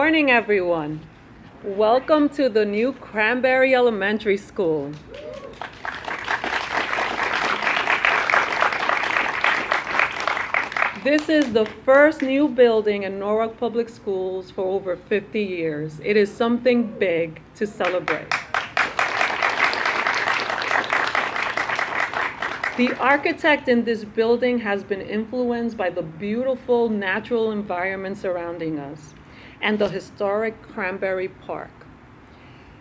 morning, everyone. Welcome to the new Cranbury Elementary School. This is the first new building in Norwalk Public Schools for over 50 years. It is something big to celebrate. The architect in this building has been influenced by the beautiful natural environment surrounding us and the historic Cranbury Park.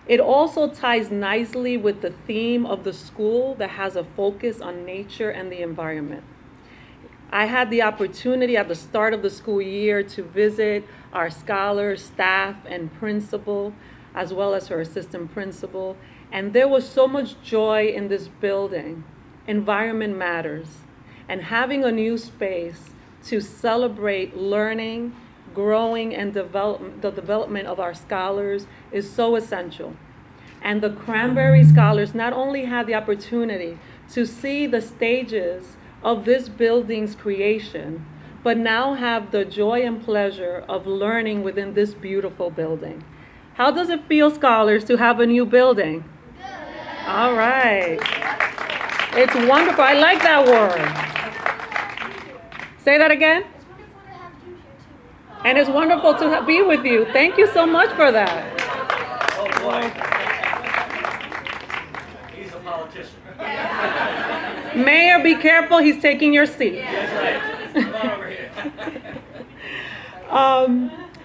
It also ties nicely with the theme of the school that has a focus on nature and the environment. I had the opportunity at the start of the school year to visit our scholars, staff, and principal, as well as her assistant principal, and there was so much joy in this building. Environment matters, and having a new space to celebrate learning, growing, and the development of our scholars is so essential. And the Cranbury scholars not only had the opportunity to see the stages of this building's creation, but now have the joy and pleasure of learning within this beautiful building. How does it feel, scholars, to have a new building? Good. All right. It's wonderful. I like that word. Say that again. It's wonderful to have you here too. And it's wonderful to be with you. Thank you so much for that. Oh boy. He's a politician. Mayor, be careful. He's taking your seat. Yes, right. Come on over here.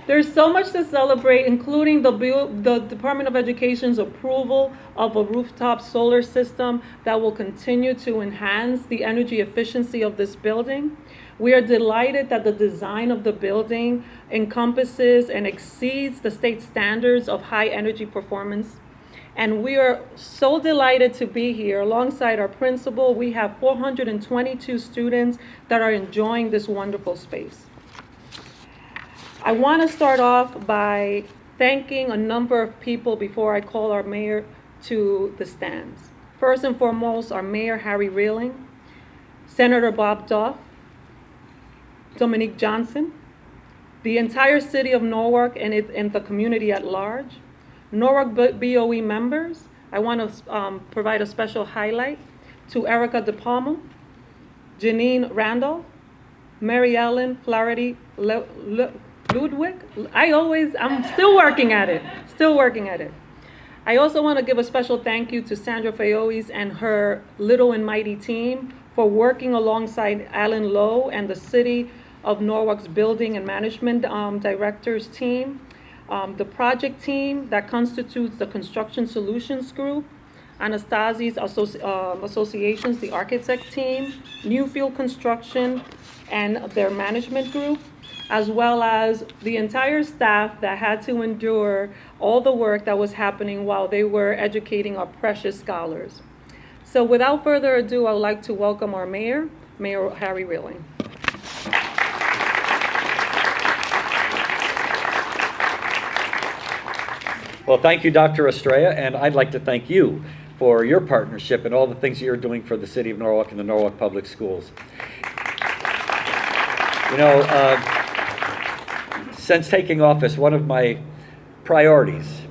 There's so much to celebrate, including the Department of Education's approval of a rooftop solar system that will continue to enhance the energy efficiency of this building. We are delighted that the design of the building encompasses and exceeds the state standards of high energy performance. And we are so delighted to be here alongside our principal. We have 422 students that are enjoying this wonderful space. I want to start off by thanking a number of people before I call our mayor to the stands. First and foremost, our Mayor Harry Reeling, Senator Bob Duff, Dominique Johnson, the entire city of Norwalk and the community at large, Norwalk BOE members. I want to provide a special highlight to Erica DePalma, Janine Randolph, Mary Ellen Flaherty Ludwig. I'm still working at it. I also want to give a special thank you to Sandra Fayois and her Little and Mighty team for working alongside Alan Lowe and the City of Norwalk's Building and Management Directors team, the project team that constitutes the Construction Solutions Group, Anastasi's Associations, the architect team, Newfield Construction, and their management group, as well as the entire staff that had to endure all the work that was happening while they were educating our precious scholars. So without further ado, I would like to welcome our mayor, Mayor Harry Reeling. Well, thank you, Dr. Estrella, and I'd like to thank you for your partnership and all the things you're doing for the City of Norwalk and the Norwalk Public Schools. You know, since taking office, one of my priorities,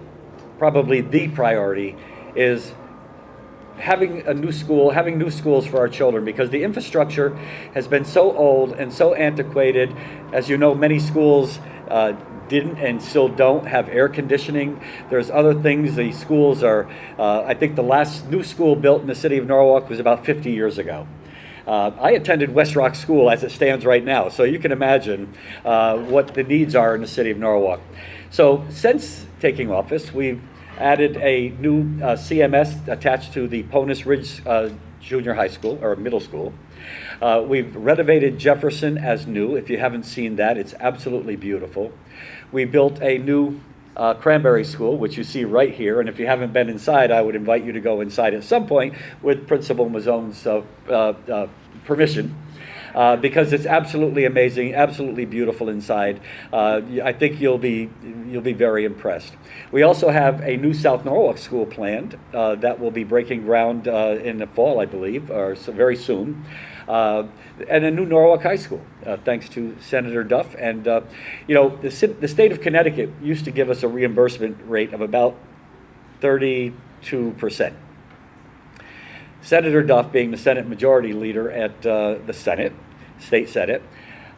probably the priority, is having new schools for our children, because the infrastructure has been so old and so antiquated. As you know, many schools didn't and still don't have air conditioning. There's other things. The schools are, I think the last new school built in the city of Norwalk was about 50 years ago. I attended West Rock School as it stands right now, so you can imagine what the needs are in the city of Norwalk. So since taking office, we've added a new CMS attached to the Ponus Ridge Junior High School, or middle school. We've renovated Jefferson as new. If you haven't seen that, it's absolutely beautiful. We built a new Cranbury School, which you see right here, and if you haven't been inside, I would invite you to go inside at some point with Principal Mazzone's permission, because it's absolutely amazing, absolutely beautiful inside. I think you'll be very impressed. We also have a new South Norwalk school planned that will be breaking ground in the fall, I believe, or so very soon. and a new Norwalk High School, thanks to Senator Duff. And, the state of Connecticut used to give us a reimbursement rate of about 32%. Senator Duff, being the Senate Majority Leader at the Senate, State Senate,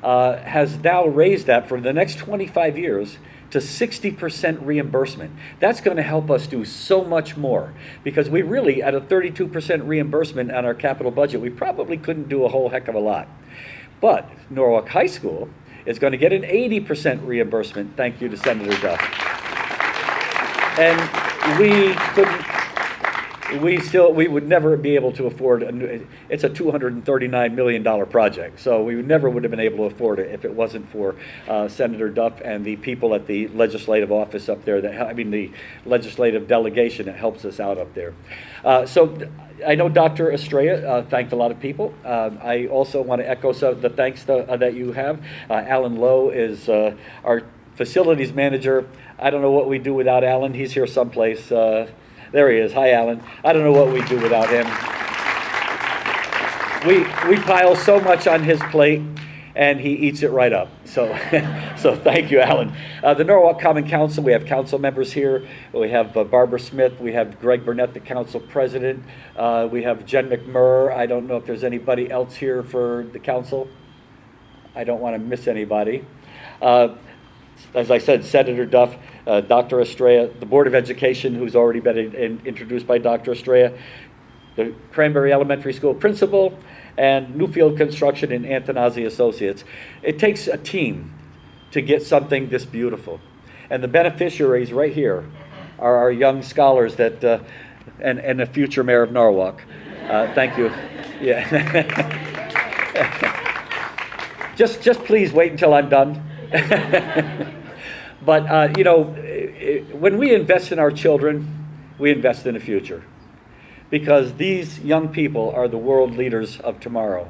has now raised that for the next 25 years to 60% reimbursement. That's going to help us do so much more, because we really, at a 32% reimbursement on our capital budget, we probably couldn't do a whole heck of a lot. But Norwalk High School is going to get an 80% reimbursement, thank you to Senator Duff. And we would never be able to afford it's a $239 million project, so we never would have been able to afford it if it wasn't for Senator Duff and the people at the legislative office up there, the legislative delegation that helps us out up there. So I know Dr. Estrella thanked a lot of people. I also want to echo the thanks that you have. Alan Lowe is our facilities manager. I don't know what we do without Alan. He's here someplace. There he is. Hi, Alan. I don't know what we'd do without him. We pile so much on his plate, and he eats it right up. So, so thank you, Alan. The Norwalk Common Council, we have council members here. We have Barbara Smith. We have Greg Burnett, the council president. We have Jen McMurr. I don't know if there's anybody else here for the council. I don't want to miss anybody. As I said, Senator Duff, Dr. Estrella, the Board of Education, who's already been introduced by Dr. Estrella, the Cranbury Elementary School principal, and Newfield Construction and Antonazzi Associates. It takes a team to get something this beautiful. And the beneficiaries right here are our young scholars that, and the future mayor of Norwalk. Thank you. Yeah. just please wait until I'm done. But, when we invest in our children, we invest in the future. Because these young people are the world leaders of tomorrow.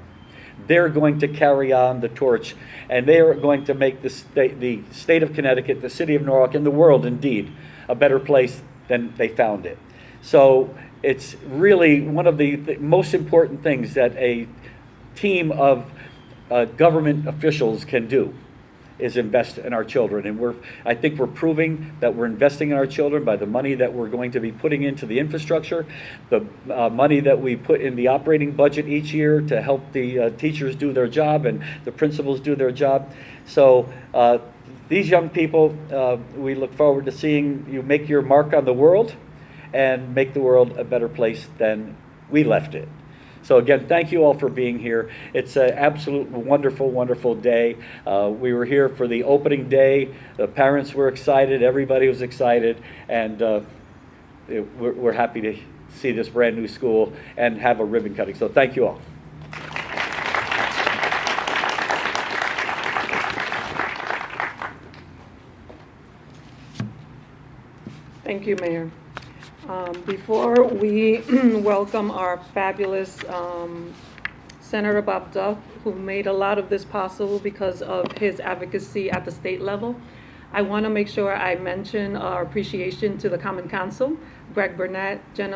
They're going to carry on the torch, and they are going to make the state of Connecticut, the city of Norwalk, and the world, indeed, a better place than they found it. So it's really one of the most important things that a team of government officials can do, is invest in our children. And I think we're proving that we're investing in our children by the money that we're going to be putting into the infrastructure, the money that we put in the operating budget each year to help the teachers do their job and the principals do their job. So these young people, we look forward to seeing you make your mark on the world and make the world a better place than we left it. So again, thank you all for being here. It's an absolute wonderful, wonderful day. We were here for the opening day. The parents were excited. Everybody was excited. And we're happy to see this brand new school and have a ribbon cutting. So thank you all. Thank you, Mayor. Before we welcome our fabulous Senator Bob Duff, who made a lot of this possible because of his advocacy at the state level, I want to make sure I mention our appreciation to the Common Council, Greg Burnett, Jen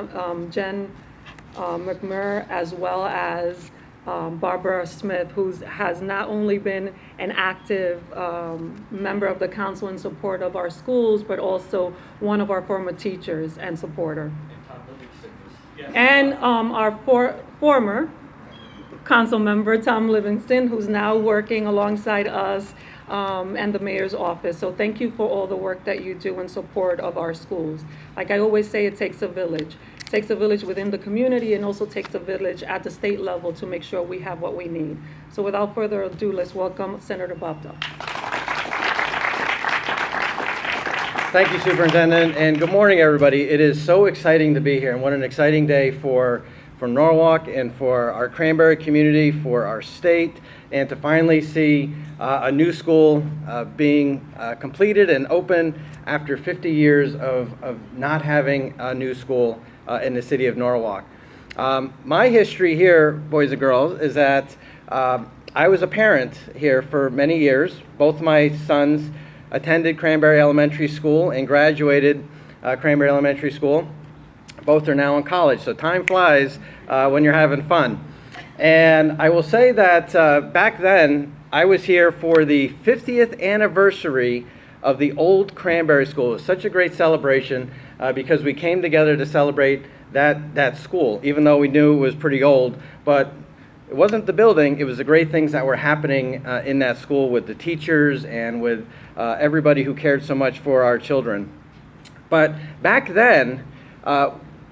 McMurr, as well as Barbara Smith, who has not only been an active member of the council in support of our schools, but also one of our former teachers and supporter. And our former council member, Tom Livingston, who's now working alongside us and the mayor's office. So thank you for all the work that you do in support of our schools. Like I always say, it takes a village. It takes a village within the community, and also takes a village at the state level to make sure we have what we need. So without further ado, let's welcome Senator Bob Duff. Thank you, Superintendent, and good morning, everybody. It is so exciting to be here, and what an exciting day for Norwalk and for our Cranbury community, for our state, and to finally see a new school being completed and open after 50 years of not having a new school in the city of Norwalk. My history here, boys and girls, is that I was a parent here for many years. Both my sons attended Cranbury Elementary School and graduated Cranbury Elementary School. Both are now in college, so time flies when you're having fun. And I will say that back then, I was here for the 50th anniversary of the old Cranbury School. It was such a great celebration because we came together to celebrate that school, even though we knew it was pretty old. But it wasn't the building, it was the great things that were happening in that school with the teachers and with everybody who cared so much for our children. But back then,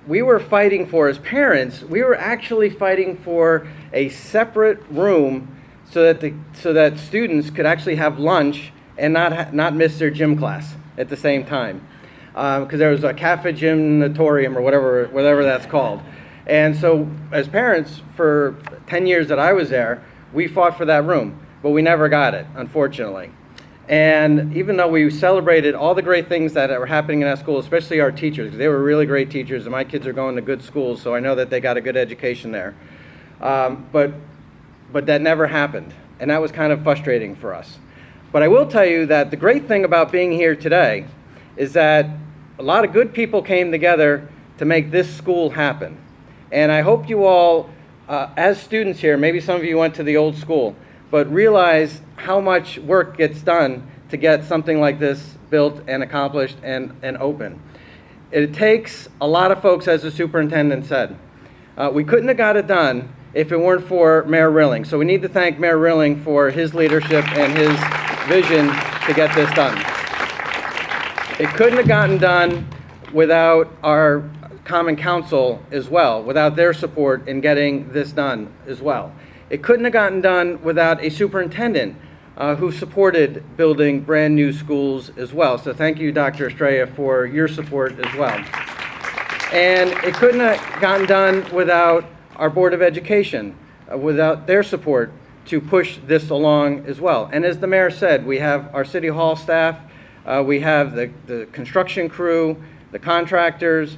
we were fighting for, as parents, we were actually fighting for a separate room so that students could actually have lunch and not miss their gym class at the same time. Because there was a cafe gymnatorium or whatever that's called. And so as parents, for 10 years that I was there, we fought for that room, but we never got it, unfortunately. And even though we celebrated all the great things that were happening in that school, especially our teachers, because they were really great teachers, and my kids are going to good schools, so I know that they got a good education there. But that never happened, and that was kind of frustrating for us. But I will tell you that the great thing about being here today is that a lot of good people came together to make this school happen. And I hope you all, as students here, maybe some of you went to the old school, but realize how much work gets done to get something like this built and accomplished and open. It takes a lot of folks, as the superintendent said. We couldn't have got it done if it weren't for Mayor Rilling. So we need to thank Mayor Rilling for his leadership and his vision to get this done. It couldn't have gotten done without our Common Council as well, without their support in getting this done as well. It couldn't have gotten done without a superintendent who supported building brand new schools as well. So thank you, Dr. Estrella, for your support as well. And it couldn't have gotten done without our Board of Education, without their support to push this along as well. And as the mayor said, we have our City Hall staff, we have the construction crew, the contractors,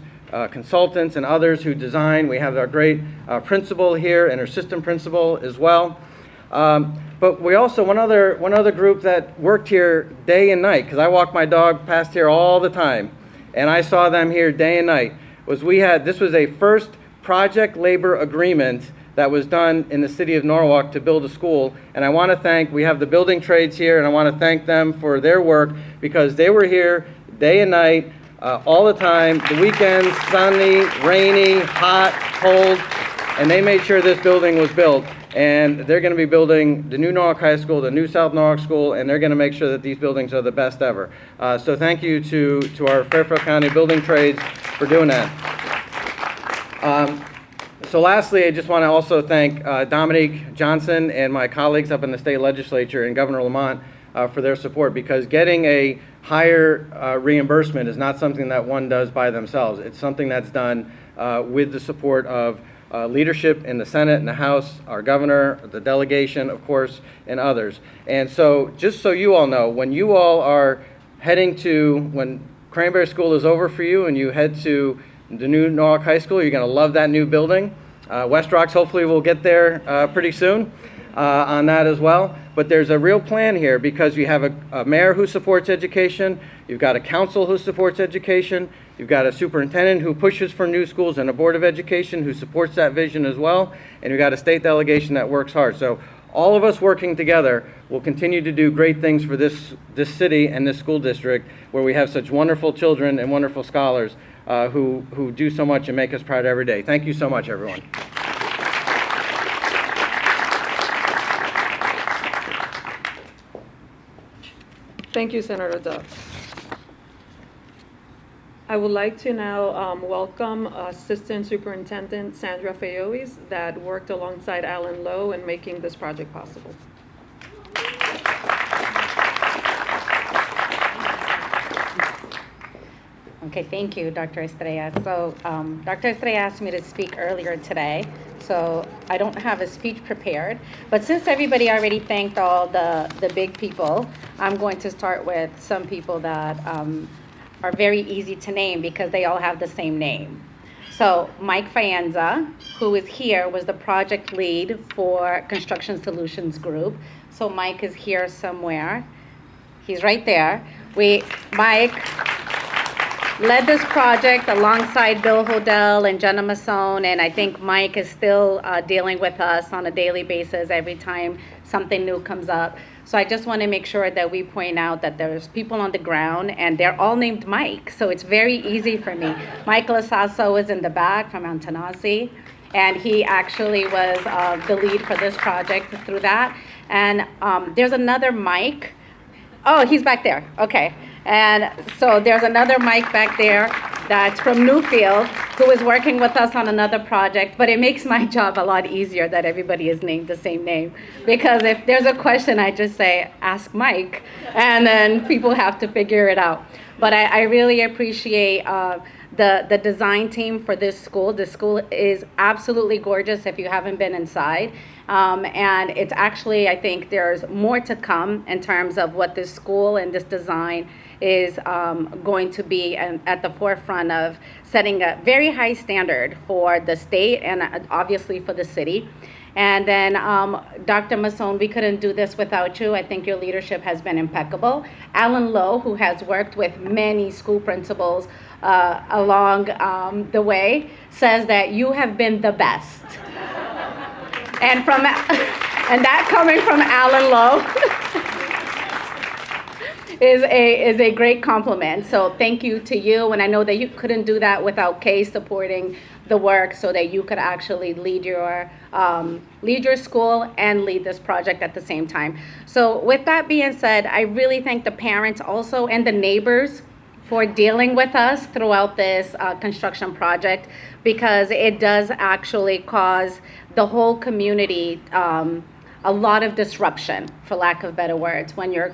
consultants and others who design. We have our great principal here and our assistant principal as well. But we also, one other group that worked here day and night, because I walk my dog past here all the time, and I saw them here day and night, this was a first project labor agreement that was done in the city of Norwalk to build a school. And I want to thank, we have the building trades here, and I want to thank them for their work because they were here day and night, all the time, the weekends, sunny, rainy, hot, cold, and they made sure this building was built. And they're going to be building the new Norwalk High School, the new South Norwalk School, and they're going to make sure that these buildings are the best ever. So thank you to our Fairfield County Building Trades for doing that. So lastly, I just want to also thank Dominique Johnson and my colleagues up in the state legislature and Governor Lamont for their support, because getting a higher reimbursement is not something that one does by themselves. It's something that's done with the support of leadership in the Senate and the House, our governor, the delegation, of course, and others. And so just so you all know, when you all are when Cranbury School is over for you and you head to the new Norwalk High School, you're going to love that new building. West Rocks hopefully will get there pretty soon on that as well. But there's a real plan here because you have a mayor who supports education, you've got a council who supports education, you've got a superintendent who pushes for new schools and a board of education who supports that vision as well, and you've got a state delegation that works hard. So all of us working together will continue to do great things for this city and this school district where we have such wonderful children and wonderful scholars who do so much and make us proud every day. Thank you so much, everyone. Thank you, Senator Duff. I would like to now welcome Assistant Superintendent Sandra Fayois that worked alongside Alan Lowe in making this project possible. Okay, thank you, Dr. Estrella. So Dr. Estrella asked me to speak earlier today, so I don't have a speech prepared. But since everybody already thanked all the big people, I'm going to start with some people that are very easy to name because they all have the same name. So Mike Fianza, who is here, was the project lead for Construction Solutions Group. So Mike is here somewhere. He's right there. Mike led this project alongside Bill Hodel and Jenna Masson, and I think Mike is still dealing with us on a daily basis every time something new comes up. So I just want to make sure that we point out that there's people on the ground, and they're all named Mike, so it's very easy for me. Mike Lasasso is in the back from Antanasi, and he actually was the lead for this project through that. And there's another Mike. Oh, he's back there. Okay. And so there's another Mike back there that's from Newfield who is working with us on another project, but it makes my job a lot easier that everybody is named the same name. Because if there's a question, I just say, ask Mike, and then people have to figure it out. But I really appreciate the design team for this school. The school is absolutely gorgeous if you haven't been inside. And it's actually, I think there's more to come in terms of what this school and this design is going to be at the forefront of setting a very high standard for the state and obviously for the city. And then Dr. Masson, we couldn't do this without you. I think your leadership has been impeccable. Alan Lowe, who has worked with many school principals along the way, says that you have been the best. And that coming from Alan Lowe is a great compliment. So thank you to you. And I know that you couldn't do that without Kay supporting the work so that you could actually lead your school and lead this project at the same time. So with that being said, I really thank the parents also and the neighbors for dealing with us throughout this construction project, because it does actually cause the whole community a lot of disruption, for lack of better words, when you're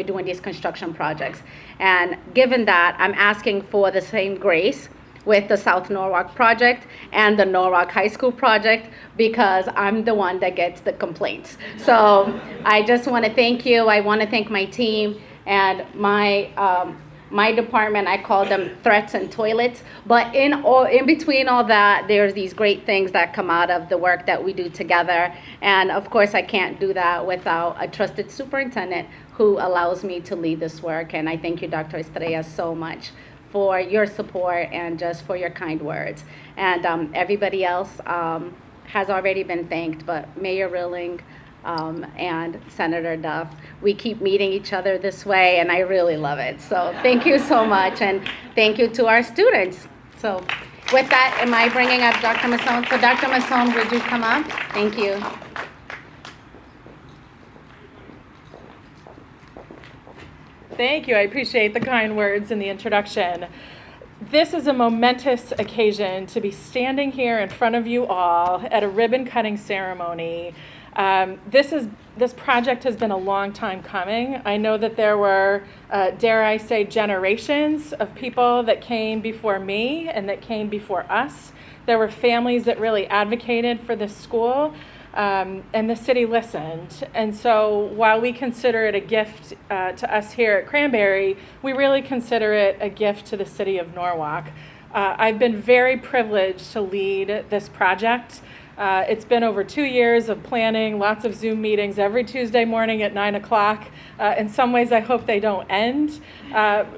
doing these construction projects. And given that, I'm asking for the same grace with the South Norwalk project and the Norwalk High School project, because I'm the one that gets the complaints. So I just want to thank you. I want to thank my team and my department. I call them threats and toilets, but in between all that, there's these great things that come out of the work that we do together. And of course, I can't do that without a trusted superintendent who allows me to lead this work. And I thank you, Dr. Estrella, so much for your support and just for your kind words. And everybody else has already been thanked, but Mayor Rilling, and Senator Duff. We keep meeting each other this way, and I really love it. So thank you so much, and thank you to our students. So with that, am I bringing up Dr. Masson? So Dr. Masson, would you come up? Thank you. Thank you. I appreciate the kind words in the introduction. This is a momentous occasion to be standing here in front of you all at a ribbon cutting ceremony. This project has been a long time coming. I know that there were, dare I say, generations of people that came before me and that came before us. There were families that really advocated for this school, and the city listened. And so while we consider it a gift to us here at Cranbury, we really consider it a gift to the city of Norwalk. I've been very privileged to lead this project. It's been over 2 years of planning, lots of Zoom meetings every Tuesday morning at 9 o'clock. In some ways, I hope they don't end.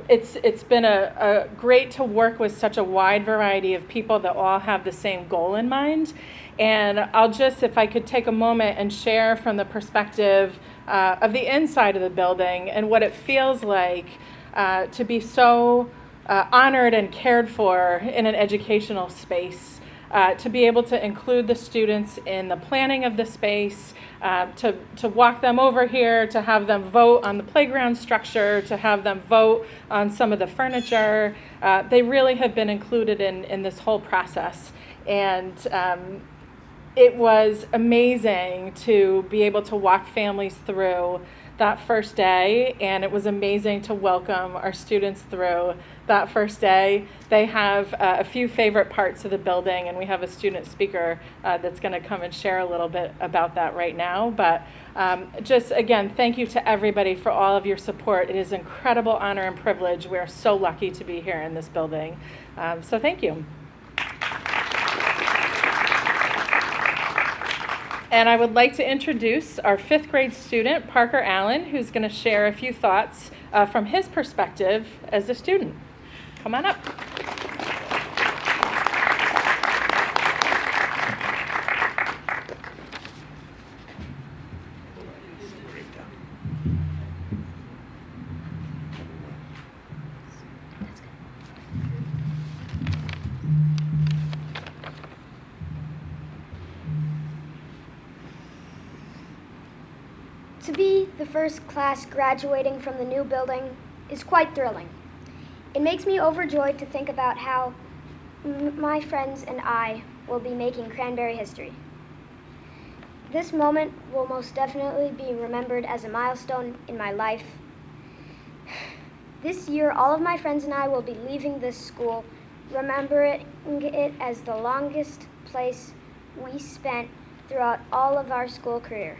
It's been a great to work with such a wide variety of people that all have the same goal in mind. And I'll just, if I could take a moment and share from the perspective of the inside of the building and what it feels like to be so honored and cared for in an educational space. To be able to include the students in the planning of the space, to walk them over here, to have them vote on the playground structure, to have them vote on some of the furniture. They really have been included in this whole process. And it was amazing to be able to walk families through that first day, and it was amazing to welcome our students through that first day. They have a few favorite parts of the building, and we have a student speaker that's going to come and share a little bit about that right now. But just again, thank you to everybody for all of your support. It is an incredible honor and privilege. We are so lucky to be here in this building. So thank you. And I would like to introduce our 5th grade student, Parker Allen, who's going to share a few thoughts from his perspective as a student. come on up. To be the first class graduating from the new building is quite thrilling. It makes me overjoyed to think about how my friends and I will be making Cranberry history. This moment will most definitely be remembered as a milestone in my life. This year, all of my friends and I will be leaving this school, remembering it as the longest place we spent throughout all of our school career.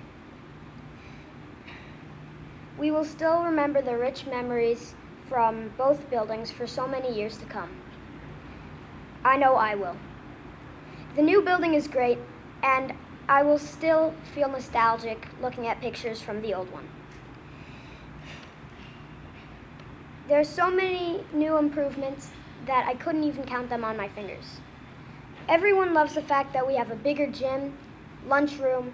We will still remember the rich memories from both buildings for so many years to come. I know I will. The new building is great, and I will still feel nostalgic looking at pictures from the old one. There are so many new improvements that I couldn't even count them on my fingers. Everyone loves the fact that we have a bigger gym, lunchroom,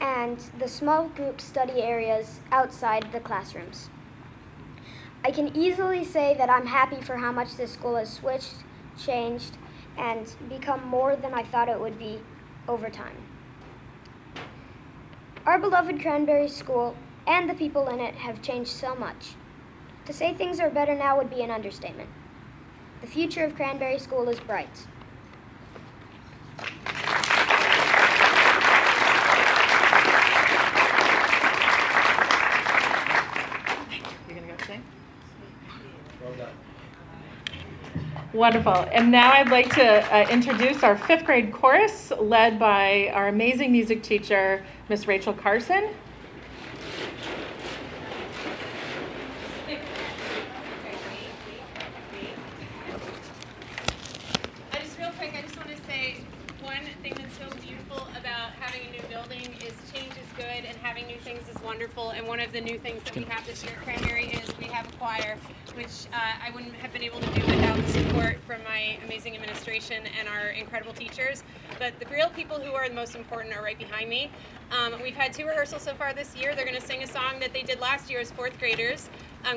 and the small group study areas outside the classrooms. I can easily say that I'm happy for how much this school has switched, changed, and become more than I thought it would be over time. Our beloved Cranberry School and the people in it have changed so much. To say things are better now would be an understatement. The future of Cranberry School is bright. Wonderful. And now I'd like to introduce our 5th grade chorus led by our amazing music teacher, Miss Rachel Carson. Real quick, I just want to say one thing that's so beautiful about having a new building is change is good and having new things is wonderful. And one of the new things that we have this year at Cranberry is we have a choir, which I wouldn't have been able to do without the support from my amazing administration and our incredible teachers. But the real people who are the most important are right behind me. We've had 2 rehearsals so far this year. They're going to sing a song that they did last year as 4th graders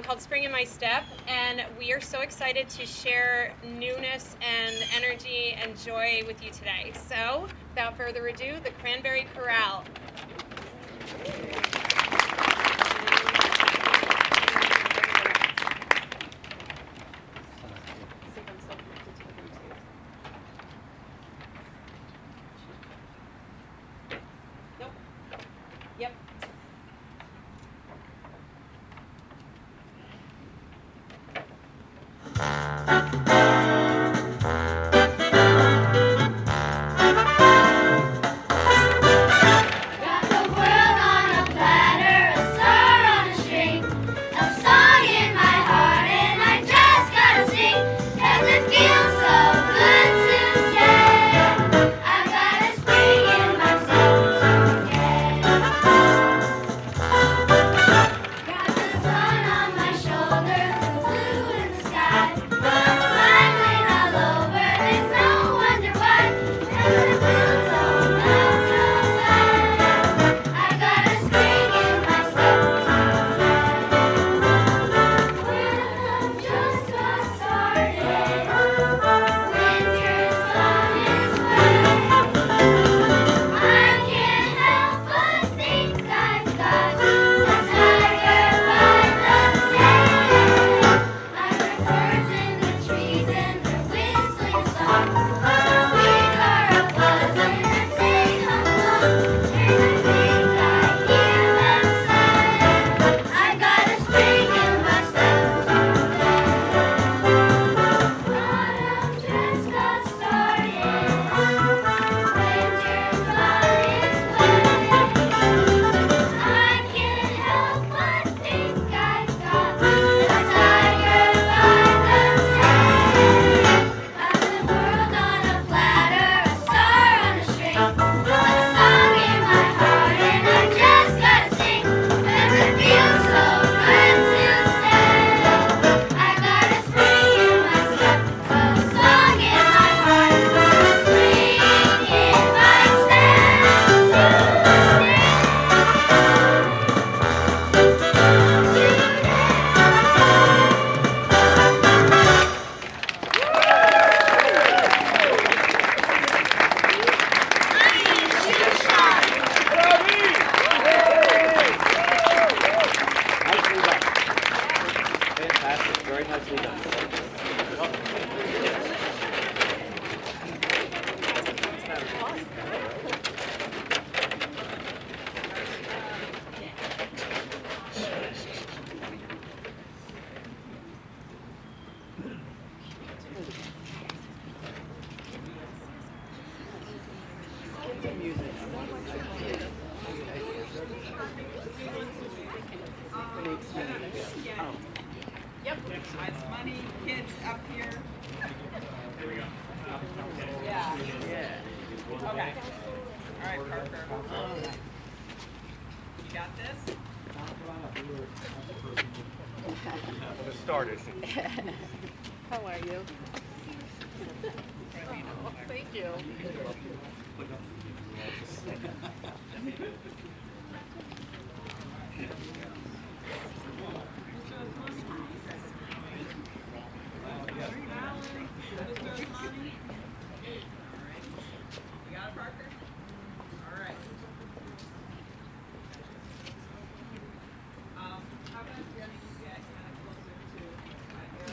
called Spring in My Step. And we are so excited to share newness and energy and joy with you today. So without further ado, the Cranberry Chorale. Nope. Yep. Got the world on a platter. Yep. As money, kids up here. Yeah. Okay. All right, Parker. You got this? Let's start it. How are you? Oh, thank you. You got it, Parker? All right. How about getting kind of closer to my hair?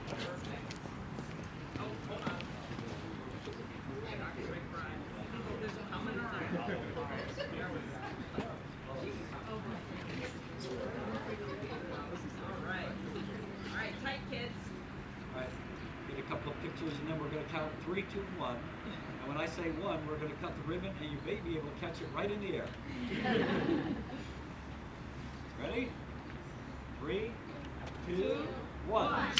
Perfect. Oh, hold on. Dr. McBride. This is coming around. There we go. All right. All right, tight kids. All right, get a couple of pictures and then we're going to count 3, 2, 1. And when I say 1, we're going to cut the ribbon and you may be able to catch it right in the air. Ready? 3, 2, 1.